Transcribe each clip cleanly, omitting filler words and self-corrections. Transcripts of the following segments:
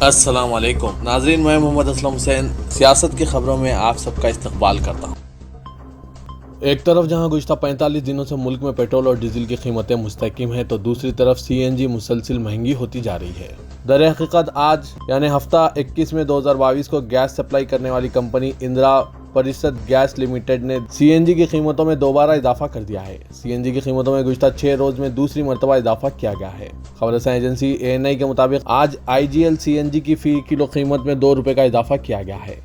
अस्सलाम वालेकुम नाज़रीन, मैं मोहम्मद असलम हुसैन सियासत की खबरों में आप सबका इस्तकबाल करता हूँ। एक तरफ जहां गुज़श्ता 45 दिनों से मुल्क में पेट्रोल और डीजल की कीमतें मुस्तकिम हैं, तो दूसरी तरफ सीएनजी मुसलसल महंगी होती जा रही है। दर हकीकत आज यानी हफ्ता 21 में 2022 को गैस सप्लाई करने वाली कंपनी इंदिरा परिषद गैस लिमिटेड ने सीएनजी की कीमतों में दोबारा इजाफा कर दिया है। सीएनजी की कीमतों में गुज़श्ता 6 रोज में दूसरी मरतबा इजाफा किया गया है। खबरसां एजेंसी एएनआई के मुताबिक आज आईजीएल सीएनजी की फी किलो कीमत में 2 रुपए का इजाफा किया गया है।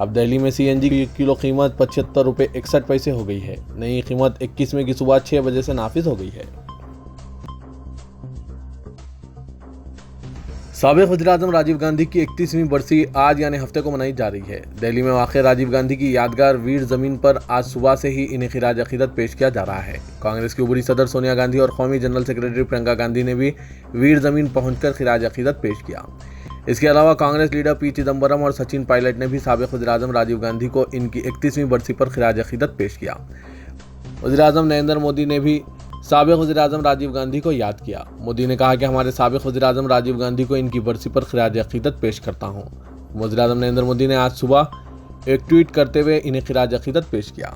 अब दिल्ली में सीएनजी की किलो कीमत 75 रुपए 61 पैसे हो गई है। नई कीमत 21 में की सुबह 6 बजे से नाफिज हो गई है। साबिक वज़ीर-ए-आज़म राजीव गांधी की 31वीं बरसी आज यानी हफ्ते को मनाई जा रही है। दिल्ली में वाक़ राजीव गांधी की यादगार वीर ज़मीन पर आज सुबह से ही इन्हें खिराज अक़ीदत पेश किया जा रहा है। कांग्रेस की उभरी सदर सोनिया गांधी और कौमी जनरल सेक्रेटरी प्रियंका गांधी ने भी वीर ज़मीन पहुंचकर खिराज अक़ीदत पेश किया। इसके अलावा कांग्रेस लीडर पी चिदम्बरम और सचिन पायलट ने भी साबिक वज़ीर-ए-आज़म राजीव गांधी को इनकी 31वीं बरसी पर खिराज अक़ीदत पेश किया। वज़ीर-ए-आज़म नरेंद्र मोदी ने भी साबिक वज़ीर-ए-आज़म राजीव गांधी को याद किया। मोदी ने कहा कि हमारे साबिक वज़ीर-ए-आज़म राजीव गांधी को इनकी बरसी पर खिराज अक़ीदत पेश करता हूँ। वज़ीर-ए-आज़म नरेंद्र मोदी ने आज सुबह एक ट्वीट करते हुए इन्हें खिराज अक़ीदत पेश किया।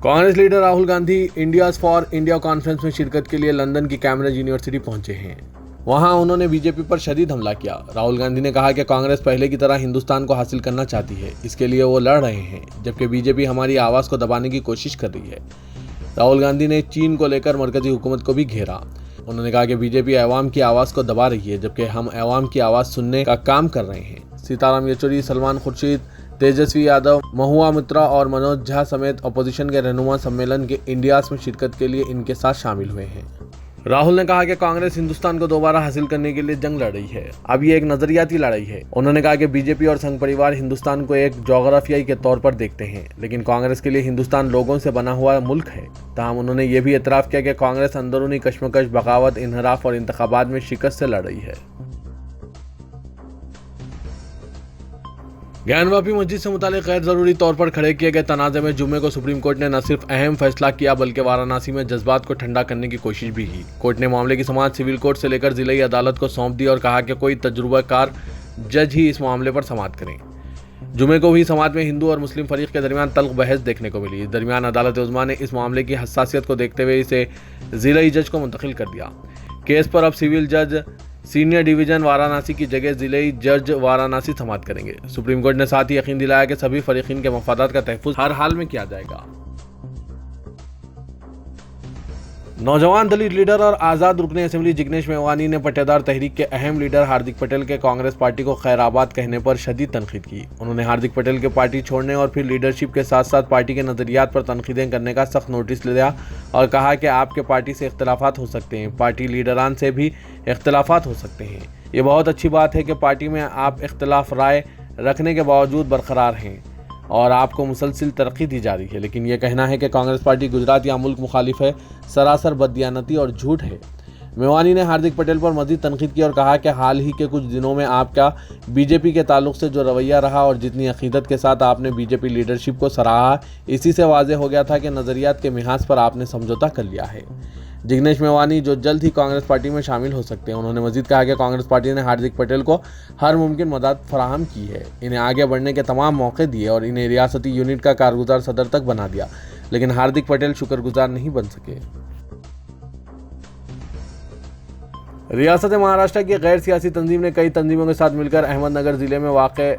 Congress leader Rahul Gandhi India's for India conference में शिरकत के लिए लंदन की कैम्ब्रिज यूनिवर्सिटी पहुंचे हैं। वहां उन्होंने बीजेपी पर शदीद हमला किया। राहुल गांधी ने कहा कि कांग्रेस पहले की तरह हिंदुस्तान को हासिल करना चाहती है, इसके लिए वो लड़ रहे हैं, जबकि बीजेपी हमारी आवाज़ को दबाने की कोशिश कर रही है। राहुल गांधी ने चीन को लेकर मरकजी हुकूमत को भी घेरा। उन्होंने कहा कि बीजेपी अवाम की आवाज़ को दबा रही है, जबकि हम अवाम की आवाज़ सुनने का काम कर रहे हैं। सीताराम येचुरी, सलमान खुर्शीद, तेजस्वी यादव, महुआ मित्रा और मनोज झा समेत अपोजिशन के रहनुमा सम्मेलन के इंडियाज़ में शिरकत के लिए इनके साथ शामिल हुए हैं। राहुल ने कहा कि कांग्रेस हिंदुस्तान को दोबारा हासिल करने के लिए जंग लड़ रही है। अब ये एक नजरियाती लड़ाई है। उन्होंने कहा कि बीजेपी और संघ परिवार हिंदुस्तान को एक जोग्राफियाई के तौर पर देखते हैं, लेकिन कांग्रेस के लिए हिंदुस्तान लोगों से बना हुआ मुल्क है। ताहम उन्होंने ये भी एतराफ़ किया कि कांग्रेस अंदरूनी कश्मकश, बगावत, इन्हराफ और इंतखाबात में शिकस्त से लड़ रही है। ज्ञानवापी मस्जिद से मुतालिक गैर ज़रूरी तौर पर खड़े किए गए तनाज़े में जुम्मे को सुप्रीम कोर्ट ने न सिर्फ अहम फैसला किया, बल्कि वाराणसी में जज्बात को ठंडा करने की कोशिश भी की। कोर्ट ने मामले की समाअत सिविल कोर्ट से लेकर जिलाई अदालत को सौंप दी और कहा कि कोई तजुर्बाकार जज ही इस मामले पर समाअत करें। जुम्मे को हुई समाअत में हिंदू और मुस्लिम फरीक के दरमियान तल्ख बहस देखने को मिली। इस दरमियान अदालत उज़्मा ने इस मामले की हसासियत को देखते हुए इसे जिलाई जज को मुंतकिल कर दिया। केस पर अब सिविल जज सीनियर डिवीजन वाराणसी की जगह जिलाई जज वाराणसी समाअत करेंगे। सुप्रीम कोर्ट ने साथ ही यकीन दिलाया कि सभी फरीकीन के मफादात का तहफ़्फ़ुज़ हर हाल में किया जाएगा। नौजवान दलित लीडर और आज़ाद रुकने असेंबली जिग्नेश मेवानी ने पट्टेदार तहरीक के अहम लीडर हार्दिक पटेल के कांग्रेस पार्टी को खैराबाद कहने पर शदीद तनकीद की। उन्होंने हार्दिक पटेल के पार्टी छोड़ने और फिर लीडरशिप के साथ साथ पार्टी के नज़रियात पर तनकीदें करने का सख्त नोटिस लिया और कहा कि आपके पार्टी से इख्तलाफात हो सकते हैं, पार्टी लीडरान से भी इख्तलाफात हो सकते हैं। ये बहुत अच्छी बात है कि पार्टी में आप इख्तलाफ राय रखने के बावजूद बरकरार हैं और आपको मुसलसल तरक्की दी जा रही है, लेकिन यह कहना है कि कांग्रेस पार्टी गुजरात या मुल्क मुखालिफ है, सरासर बददियानती और झूठ है। मेवानी ने हार्दिक पटेल पर मजीद तनकीद की और कहा कि हाल ही के कुछ दिनों में आपका बीजेपी के ताल्लुक से जो रवैया रहा और जितनी अकीदत के साथ आपने बीजेपी लीडरशिप को सराहा, इसी से वाज़ेह हो गया था कि नज़रियात के मिहाज पर आपने समझौता कर लिया है। जिग्नेश मेवानी जो जल्द ही कांग्रेस पार्टी में शामिल हो सकते हैं। उन्होंने मजीद कहा कि कांग्रेस पार्टी ने हार्दिक पटेल को हर मुमकिन मदद फराहम की है, इन्हें आगे बढ़ने के तमाम मौके दिए और इन्हें रियासती यूनिट का कारगुजार सदर तक बना दिया, लेकिन हार्दिक पटेल शुक्रगुजार नहीं बन सके। रियासत महाराष्ट्र की गैर सियासी तंजीम ने कई तंजीमों के साथ मिलकर अहमदनगर जिले में वाक़े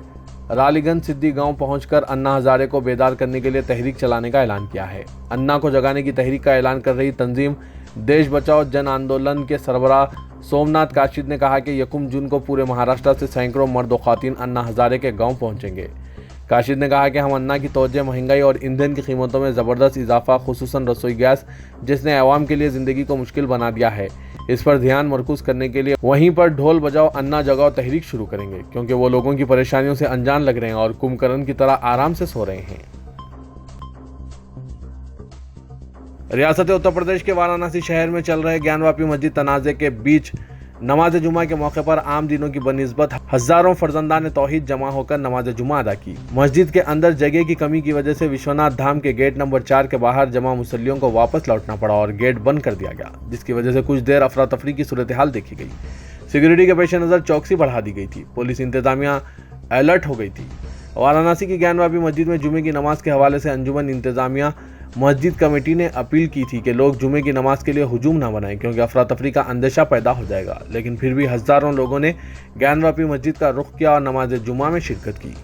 रालीगंज सिद्दी गांव पहुंचकर अन्ना हजारे को बेदार करने के लिए तहरीक चलाने का ऐलान किया है। अन्ना को जगाने की तहरीक का ऐलान कर रही तंजीम देश बचाओ जन आंदोलन के सरबराह सोमनाथ काशिद ने कहा कि 1 जून को पूरे महाराष्ट्र से सैकड़ों मर्द व ख़वातीन अन्ना हजारे के गांव पहुंचेंगे। काशिद ने कहा कि हम अन्ना की तवज्जो महंगाई और ईंधन की कीमतों में ज़बरदस्त इजाफा, खुसूसन रसोई गैस जिसने आवाम के लिए ज़िंदगी को मुश्किल बना दिया है, इस पर ध्यान मरकूज करने के लिए वहीं पर ढोल बजाओ अन्ना जगाओ तहरीक शुरू करेंगे, क्योंकि वो लोगों की परेशानियों से अनजान लग रहे हैं और कुंभकर्ण की तरह आराम से सो रहे हैं। रियासत उत्तर प्रदेश के वाराणसी शहर में चल रहे ज्ञानवापी मस्जिद तनाज़े के बीच नमाज जुमा के मौके पर आम दिनों की बनिस्बत हजारों फर्जंदान तौहीद जमा होकर नमाज जुमा अदा की। मस्जिद के अंदर जगह की कमी की वजह से विश्वनाथ धाम के गेट नंबर 4 के बाहर जमा मुसल्लियों को वापस लौटना पड़ा और गेट बंद कर दिया गया, जिसकी वजह से कुछ देर अफरा तफरी की सूरत हाल देखी गई। सिक्योरिटी के पेश नज़र चौकसी बढ़ा दी गई थी। पुलिस इंतजामिया अलर्ट हो गई थी। वाराणसी की ज्ञानवापी मस्जिद में जुमे की नमाज के हवाले से अंजुमन इंतजामिया मस्जिद कमेटी ने अपील की थी कि लोग जुमे की नमाज के लिए हुजूम न बनाएं, क्योंकि अफरा तफरी का अंदेशा पैदा हो जाएगा। लेकिन फिर भी हजारों लोगों ने ज्ञानवापी मस्जिद का रुख किया और नमाज जुमा में शिरकत की।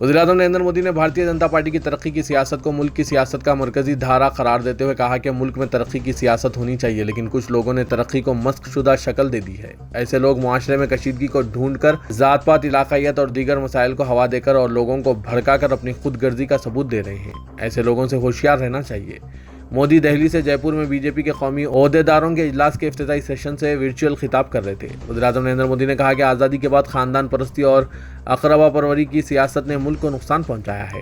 वज़ीर-ए-आज़म नरेंद्र मोदी ने भारतीय जनता पार्टी की तरक्की की सियासत को मुल्क की सियासत का मरकजी धारा करार देते हुए कहा कि मुल्क में तरक्की की सियासत होनी चाहिए, लेकिन कुछ लोगों ने तरक्की को मस्कशुदा शक्ल दे दी है। ऐसे लोग मुआशरे में कशीदगी को ढूंढकर जात पात, इलाकायत और दीगर मसाइल को हवा देकर और लोगों को भड़काकर अपनी खुदगर्जी का सबूत दे रहे हैं। ऐसे लोगों से होशियार रहना चाहिए। मोदी दिल्ली से जयपुर में बीजेपी के कौमी ओहदेदारों के इजलास के इफ्तिताई सेशन से वर्चुअल खिताब कर रहे थे। वज़ीर-ए-आज़म नरेंद्र मोदी ने कहा कि आज़ादी के बाद खानदान परस्ती और अकरबा परवरी की सियासत ने मुल्क को नुकसान पहुंचाया है।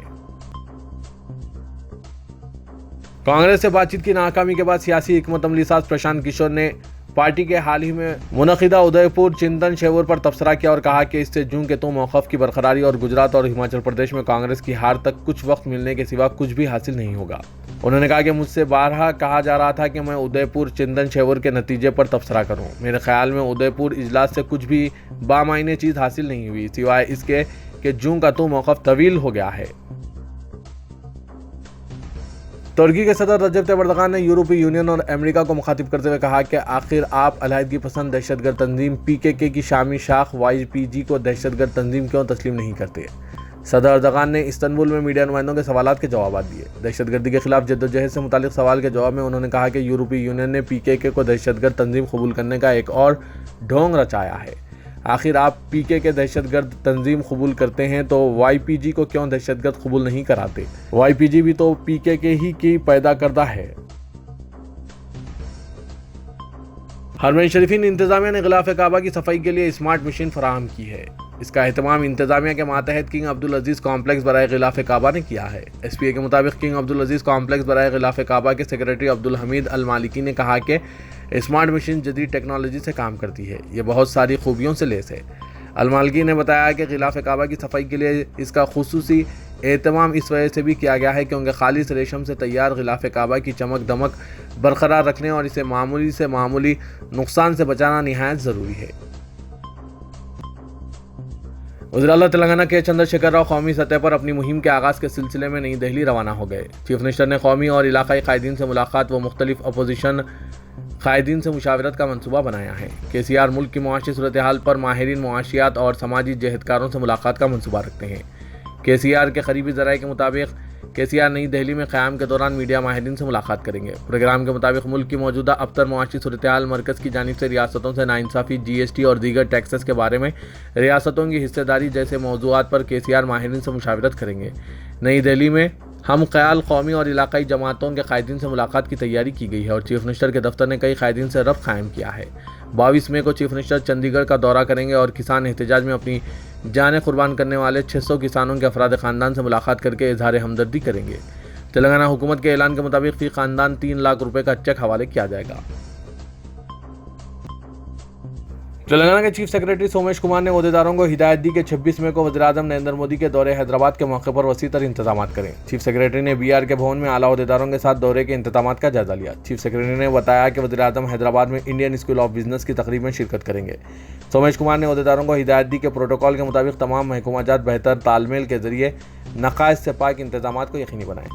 कांग्रेस से बातचीत की नाकामी के बाद सियासी हिकमत अमली साज प्रशांत किशोर ने पार्टी के हाल ही में मुनक़िदा उदयपुर चिंतन शेवर पर तबसरा किया और कहा कि इससे जूं के तो मौक़िफ़ की बरकरारी और गुजरात और हिमाचल प्रदेश में कांग्रेस की हार तक कुछ वक्त मिलने के सिवा कुछ भी हासिल नहीं होगा। उन्होंने कहा कि मुझसे बारहा कहा जा रहा था कि मैं उदयपुर चिंतन शेवर के नतीजे पर तबसरा करूं। मेरे ख्याल में उदयपुर इजलास से कुछ भी बामायने चीज़ हासिल नहीं हुई, सिवाय इसके कि जूं का तो मौक़िफ़ तवील हो गया है। तुर्की के सदर रजब तैयब एर्दोगान ने यूरोपीय यूनियन और अमेरिका को मुखातिब करते हुए कहा कि आखिर आप अलहदगी पसंद दहशतगर्द तंजीम PKK की शामी शाख YPG को दहशतगर्द तंजीम क्यों तस्लीम नहीं करते। सदर एर्दोगान ने इस्तांबुल में मीडिया नुमाइंदों के सवालात के जवाब दिए। दहशतगर्दी के खिलाफ जद्दोजहद से मुतालिक सवाल के जवाब में उन्होंने कहा कि यूरोपीय यूनियन ने PKK को दहशतगर्द तंजीम कबूल करने का एक और ढोंग रचाया है। आखिर आप PKK दहशतगर्द तंजीम कबूल करते हैं तो YPG को क्यों दहशतगर्द कबूल नहीं कराते। YPG भी तो PKK ही की पैदा करता है। हरमैन शरीफीन इंतजामिया ने गिलाफ काबा की सफाई के लिए स्मार्ट मशीन फराहम की है। इसका एहतमाम इंतजामिया के मातहत किंग अब्दुल अजीज कॉम्प्लेक्स बराए गिलाफ काबा ने किया है। SPA के मुताबिक किंग अब्दुल अजीज कॉम्प्लेक्स बराए गिलाफ काबा के सेक्रेटरी अब्दुल हमीद अल मालिकी ने कहा कि स्मार्ट मशीन जदीद टेक्नोलॉजी से काम करती है, ये बहुत सारी खूबियों से लैस है। अल मालिकी ने बताया कि गिलाफ काबा की सफाई के लिए इसका खुसूसी एहतमाम इस वजह से भी किया गया है क्योंकि खालिस रेशम से तैयार गिलाफ काबा की चमक दमक बरकरार रखने और इसे मामूली से मामूली नुकसान से बचाना निहायत ज़रूरी है। वज़ीर-ए-आला तेलंगाना के चंद्रशेखर राव कौमी सतह पर अपनी मुहिम के आगाज़ के सिलसिले में नई दिल्ली रवाना हो गए। चीफ मिनिस्टर ने कौमी और इलाकाई कायदीन से मुलाकात व मुख्तलिफ अपोजिशन कायदीन से मुशावरत का मंसूबा बनाया है। KCR मुल्क की मुआशी सूरत हाल पर माहिरीन मुआशियात और समाजी जहदकारों से मुलाकात का मंसूबा रखते हैं। KCR के करीबी ज़राए के मुताबिक KCR नई दिल्ली में क़याम के दौरान मीडिया माहिरीन से मुलाकात करेंगे। प्रोग्राम के मुताबिक मुल्क की मौजूदा अबतर मुआशी सूरत हाल, मरकज़ की जानिब से रियासतों से नाइंसाफ़ी, GST और दीगर टैक्सेस के बारे में रियासतों की हिस्सेदारी जैसे मौज़ूआत पर KCR माहिरीन से मुशावरत करेंगे। नई दिल्ली में हम ख्याल कौमी और इलाकाई जमातों के कायदीन से मुलाकात की तैयारी की गई है और चीफ मिनिस्टर के दफ्तर ने कई कायदीन से रब्त कायम किया है। 22 मई को चीफ मिनिस्टर चंडीगढ़ का दौरा करेंगे और किसान एहतजाज में अपनी जानें कुर्बान करने वाले 600 किसानों के अफराद ख़ानदान से मुलाकात करके इजहार हमदर्दी करेंगे। तेलंगाना हुकूमत के ऐलान के मुताबिक फ़ी ख़ानदान 3 लाख रुपए का चेक हवाले किया जाएगा। तेलंगाना के चीफ सेक्रेटरी सोमेश कुमार ने ओहदेदारों को हिदायत दी कि 26 मई को वज़ीर-ए-आज़म नरेंद्र मोदी के दौरे हैदराबाद के मौके पर वसी तर इंतजाम करें। चीफ सेक्रेटरी ने BR के भवन में आला ओहदेदारों के साथ दौरे के इंतजाम का जायजा लिया। चीफ सेक्रेटरी ने बताया कि वज़ीर-ए-आज़म हैदराबाद में इंडियन स्कूल ऑफ बिजनेस की तकरीब में शिरकत करेंगे। सोमेश कुमार ने ओहदेदारों को हिदायत दी कि प्रोटोकॉल के मुताबिक तमाम महकूमाजात बेहतर तालमेल के जरिए नक़ाइस से पाक इंतजाम को यकीनी बनाएं।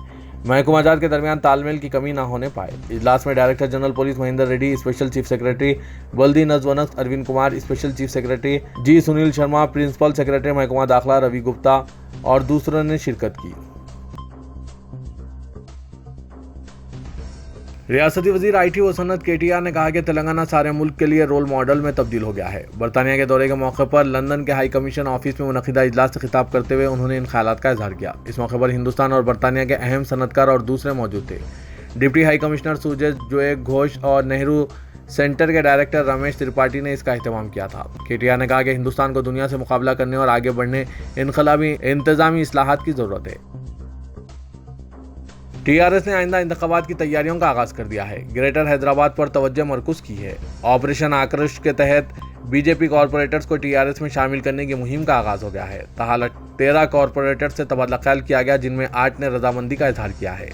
महकूमाजात के दरमियान तालमेल की कमी न होने पाए। इजलास में director general police Mahendra Reddy, special chief secretary बल्दी नज़्म व नक्श Arvind Kumar, special chief secretary G Sunil Sharma, principal secretary महकमा दाखिला रवि गुप्ता और दूसरों ने शिरकत की। रियासती वजीर IT व सनत KTR ने कहा कि तेलंगाना सारे मुल्क के लिए रोल मॉडल में तब्दील हो गया है। बरतानिया के दौरे के मौके पर लंदन के हाई कमीशन ऑफिस में मुनक़िदा इजलास से खिताब करते हुए उन्होंने इन ख्यालात का इजहार किया। इस मौके पर हिंदुस्तान और बरतानिया के अहम सनतकार और दूसरे मौजूद थे। डिप्टी हाई कमिश्नर सुजय जोए घोष और नेहरू सेंटर के डायरेक्टर रमेश त्रिपाठी ने इसका अहतमाम किया था। KTR ने कहा कि हिंदुस्तान को दुनिया से मुकाबला करने और आगे बढ़ने इनकलाबी इंतजामी इस्लाहात की ज़रूरत है। टीआरएस ने आइंदा इंतखाबात की तैयारियों का आगाज कर दिया है। ग्रेटर हैदराबाद पर तवज्जो मरकूज की है। ऑपरेशन आक्रोश के तहत बीजेपी कॉरपोरेटर्स को टीआरएस में शामिल करने की मुहिम का आगाज हो गया है। ताहाल 13 कॉरपोरेटर्स से तबादला ख्याल किया गया, जिनमें 8 ने रजामंदी का इजहार किया है।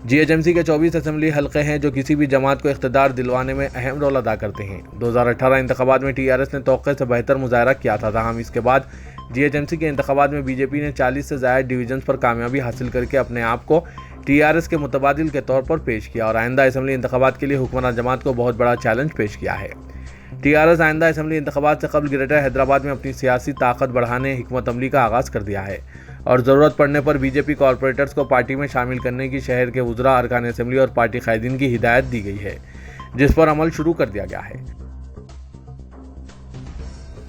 जीएचएमसी के 24 असेंबली हल्के हैं जो किसी भी जमात को इख्तिदार दिलवाने में अहम रोल अदा करते हैं। 2018 इंतखाबात में टीआरएस ने तौक़े से बेहतर मुजाहरा किया था, ताहम इसके बाद जीएचएमसी के इंतखाबात में बीजेपी ने 40 से ज़ायद डिवीजन्स पर कामयाबी हासिल करके अपने आप को टीआरएस के मुतबादिल के तौर पर पेश किया और आइंदा असेंबली इंतखाबात के लिए हुक्मरान जमात को बहुत बड़ा चैलेंज पेश किया है। टीआरएस आइंदा असेंबली इंतखाबात से कबल ग्रेटर हैदराबाद में अपनी सियासी ताकत बढ़ाने हिकमत अमली का आगाज़ कर दिया है और ज़रूरत पड़ने पर बीजेपी कॉरपोरेटर्स को पार्टी में शामिल करने की शहर के वुज़रा, अरकान असेंबली और पार्टी कायदीन की हिदायत दी गई है, जिस पर अमल शुरू कर दिया गया है।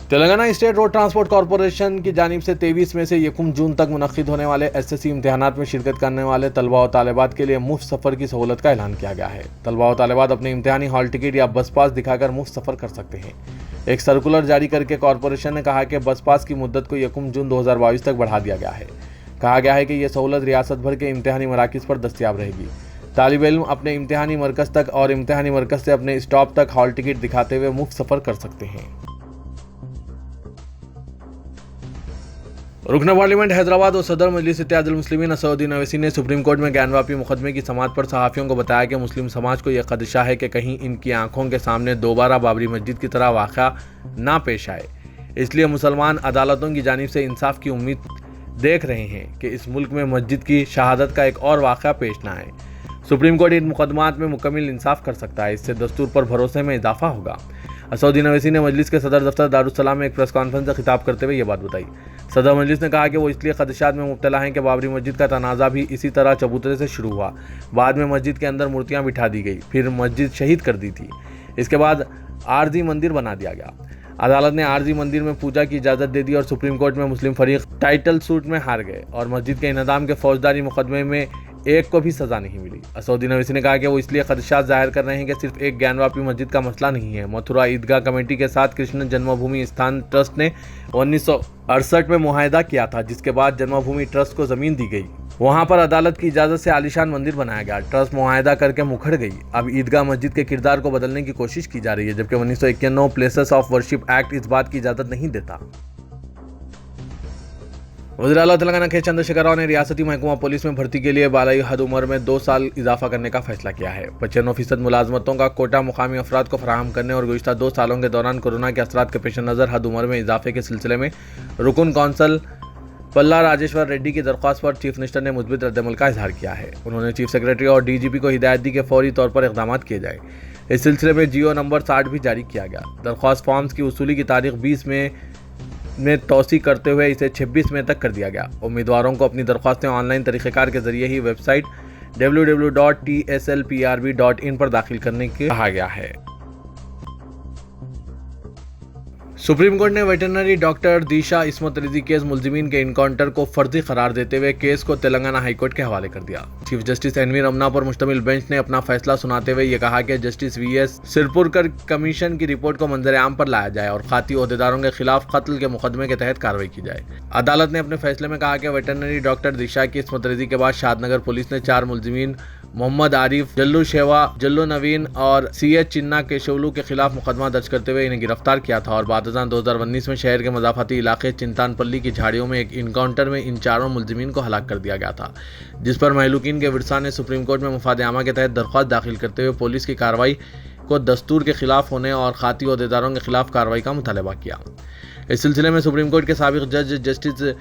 Telangana state road transport corporation की जानिब से 23 में से 1 जून तक मुनक्किद होने वाले एसएससी इम्तिहानात में शिरकत करने वाले तलबा और तालिबात के लिए मुफ्त सफ़र की सहूलत का ऐलान किया गया है। तलबा और तालिबात अपने इम्तिहानी हॉल टिकट या बस पास दिखाकर मुफ्त सफ़र कर सकते हैं। एक सर्कुलर जारी करके कॉरपोरेशन ने कहा कि बस पास की मुद्दत को 1 जून 2022 तक बढ़ा दिया गया है। कहा गया है कि यह सहूलत रियासत भर के इम्तिहानी मराकिज़ पर दस्तियाब रहेगी। तालिब इल्म अपने इम्तिहानी मरकज़ तक और इम्तिहानी मरकज़ से अपने स्टॉप तक हॉल टिकट दिखाते हुए मुफ्त सफ़र कर सकते हैं। रुकन पार्लियामेंट हैदराबाद और सदर मजलिस इत्तेहादुल मुस्लिमीन असदुद्दीन ओवैसी ने सुप्रीम कोर्ट में ज्ञानवापी मुकदमे की समाअत पर सहाफ़ियों को बताया कि मुस्लिम समाज को यह खदशा है कि कहीं इनकी आंखों के सामने दोबारा बाबरी मस्जिद की तरह वाक़या ना पेश आए, इसलिए मुसलमान अदालतों की जानिब से इंसाफ की उम्मीद देख रहे हैं कि इस मुल्क में मस्जिद की शहादत का एक और वाक़या पेश ना आए। सुप्रीम कोर्ट इन मुकदमात में मुकम्मल इंसाफ कर सकता है, इससे दस्तूर पर भरोसे में इजाफा होगा। असदुद्दीन ओवैसी ने मजलिस के सदर दफ्तर दारुस्सलाम में एक प्रेस कॉन्फ्रेंस से खिताब करते हुए ये बात बताई। सदर मजलिस ने कहा कि वो इसलिए खदशात में मुब्तला हैं कि बाबरी मस्जिद का तनाज़ा भी इसी तरह चबूतरे से शुरू हुआ। बाद में मस्जिद के अंदर मूर्तियां बिठा दी गई, फिर मस्जिद शहीद कर दी थी, इसके बाद आरजी मंदिर बना दिया गया। अदालत ने आरजी मंदिर में पूजा की इजाज़त दे दी और सुप्रीम कोर्ट में मुस्लिम फरीक टाइटल सूट में हार गए और मस्जिद के इन्हदाम के फौजदारी मुकदमे में एक को भी सज़ा नहीं मिली। असदुद्दीन ओवैसी ने कहा कि वो इसलिए खदशात जाहिर कर रहे हैं कि सिर्फ एक ज्ञानवापी मस्जिद का मसला नहीं है। मथुरा ईदगाह कमेटी के साथ कृष्ण जन्मभूमि स्थान ट्रस्ट ने 1968 में मुआहदा किया था, जिसके बाद जन्मभूमि ट्रस्ट को ज़मीन दी गई। वहां पर अदालत की इजाज़त से आलिशान मंदिर बनाया गया। ट्रस्ट मुआहदा करके मुखर गई। अब ईदगाह मस्जिद के किरदार को बदलने की कोशिश की जा रही है, जबकि 1991 प्लेसेस ऑफ वर्शिप एक्ट इस बात की इजाज़त नहीं देता। वज़ीर आला तेलंगाना के चंद्रशेखर राव ने रियासती महकमा पुलिस में भर्ती के लिए बालाई हद उम्र में 2 साल इजाफा करने का फैसला किया है। 95% मुलाजमतों का कोटा मुकामी अफराद को फराहम करने और गुज़िश्ता 2 सालों के दौरान कोरोना के असरात के पेश नज़र हद उम्र में इजाफे के सिलसिले में रुकन कौंसल पल्ला राजेश्वर रेड्डी की दरख्वास्त पर चीफ मिनिस्टर ने मुस्बित रद्दमल का इजहार किया है। उन्होंने चीफ सेक्रेटरी और डीजीपी को हिदायत दी कि फौरी तौर पर इक़दाम किए जाए। इस सिलसिले में जीओ नंबर 60 भी जारी किया गया। दरख्वास्त फॉर्म्स की वसूली की तारीख 20 में तोसी करते हुए इसे 26 मई तक कर दिया गया। उम्मीदवारों को अपनी दरख्वास्तें ऑनलाइन तरीक़ेकार के जरिए ही वेबसाइट www.tslprb.in पर दाखिल करने के कहा गया है। सुप्रीम कोर्ट ने वेटरनरी डॉक्टर दिशा इस्मत रिजी केस मुलजिमीन के इनकाउंटर को फर्जी करार देते हुए केस को तेलंगाना हाईकोर्ट के हवाले कर दिया। चीफ जस्टिस एनवी रमना पर मुश्तमिल बेंच ने अपना फैसला सुनाते हुए ये कहा कि जस्टिस वीएस सिरपुरकर कमीशन की रिपोर्ट को मंजर आम पर लाया जाए और खाती ओहदेदारों के खिलाफ कत्ल के मुकदमे के तहत कार्रवाई की जाए। अदालत ने अपने फैसले में कहा कि वेटरनरी डॉक्टर दिशा की इस्मत रिजी के बाद शादनगर पुलिस ने 4 मुलजिमीन मोहम्मद आरिफ, जल्लू शेवा, जल्लू नवीन और सीएच चिन्ना केशवलू के खिलाफ मुकदमा दर्ज करते हुए इन्हें गिरफ्तार किया था और बादजान 2019 में शहर के मजाफती इलाके चिंतानपल्ली की झाड़ियों में एक इनकाउंटर में इन 4 मुलजिमीन को हलाक कर दिया गया था, जिस पर महलूकीन के विरसा ने सुप्रीम कोर्ट में मुफाद आमा के तहत दरख्वास्त दाखिल करते हुए पुलिस की कार्रवाई को दस्तूर के खिलाफ होने और खाती ओहदेदारों के खिलाफ कार्रवाई का मुतालबा किया। इस सिलसिले में सुप्रीम कोर्ट के साबिक जज जस्टिस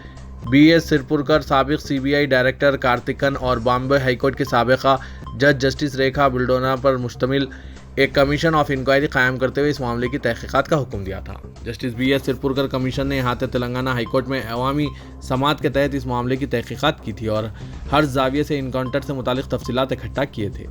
BS सिरपुरकर, साबिक CBI डायरेक्टर कार्तिकन और बॉम्बे हाईकोर्ट के साबिका जज जस्टिस रेखा बिल्डोना पर मुश्तमिल एक कमीशन ऑफ इंक्वायरी कायम करते हुए इस मामले की तहकीकात का हुक्म दिया था। जस्टिस BS सिरपुरकर कमीशन ने यहाँ तेलंगाना हाईकोर्ट में अवामी समात के तहत इस मामले की तहकीकात की थी और हर जाविये से इनकाउंटर से मुतालिक तफसीलात इकट्ठा किए थे।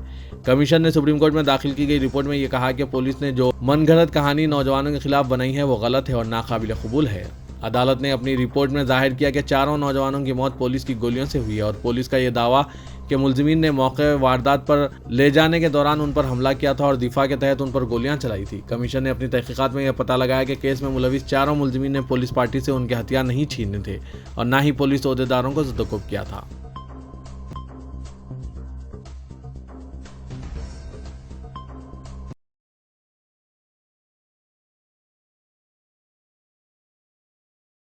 कमीशन ने सुप्रीम कोर्ट में दाखिल की गई रिपोर्ट में ये कहा कि पुलिस ने जो मनगढ़ंत कहानी नौजवानों के खिलाफ बनाई है वो गलत है और नाकाबिल कबूल है। अदालत ने अपनी रिपोर्ट में जाहिर किया कि 4 नौजवानों की मौत पुलिस की गोलियों से हुई है और पुलिस का यह दावा कि मुलजिमीन ने मौके वारदात पर ले जाने के दौरान उन पर हमला किया था और दिफा के तहत उन पर गोलियां चलाई थी। कमीशन ने अपनी तहकीकात में यह पता लगाया कि केस में मुलविस 4 मुलजिमीन ने पुलिस पार्टी से उनके हथियार नहीं छीने थे और न ही पुलिस ओहदेदारों को ज़ब्त किया था।